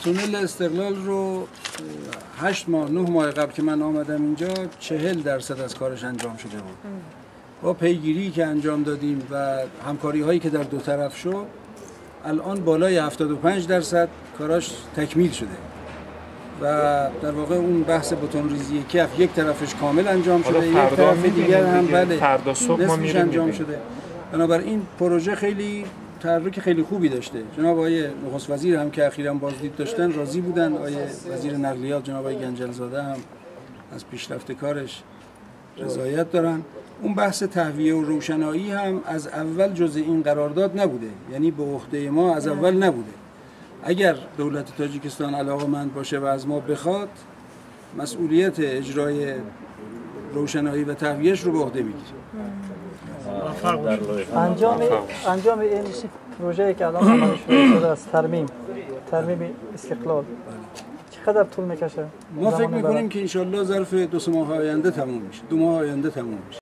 تونل استقلال رو 8 ماه 9 ماه قبل که من آمدم اینجا 40% از کارش انجام شده بود. با پیگیری که انجام دادیم و همکاری هایی که در دو طرف شد الان بالای 75% کاراش تکمیل شده و در واقع اون بحث بتون ریزی کف یک طرفش کامل انجام شده، یک طرف دیگر هم نصفش انجام شده. بنابراین پروژه خیلی تحرک خیلی خوبی داشته. جناب آقای نخست وزیر هم که اخیراً بازدید داشتن راضی بودن. آقای وزیر نقلیات جناب آقای گنجلزاده هم از پیشرفت کارش رضایت دارن. اون بحث تهویه و روشنایی هم از اول جزء این قرارداد نبوده، یعنی به عهده ما از اول نبوده. اگر دولت تاجیکستان علاقه‌مند باشه و از ما بخواد مسئولیت اجرای روشنایی و تهویهش رو به عهده میگیره. انجام این پروژه‌ای که الان عمل شده است ترمیم استقلال چقدر طول میکشه؟ ما فکر میکنیم که انشالله ظرف 2 ماه آینده تموم میشه. 2 ماه آینده تموم میشه.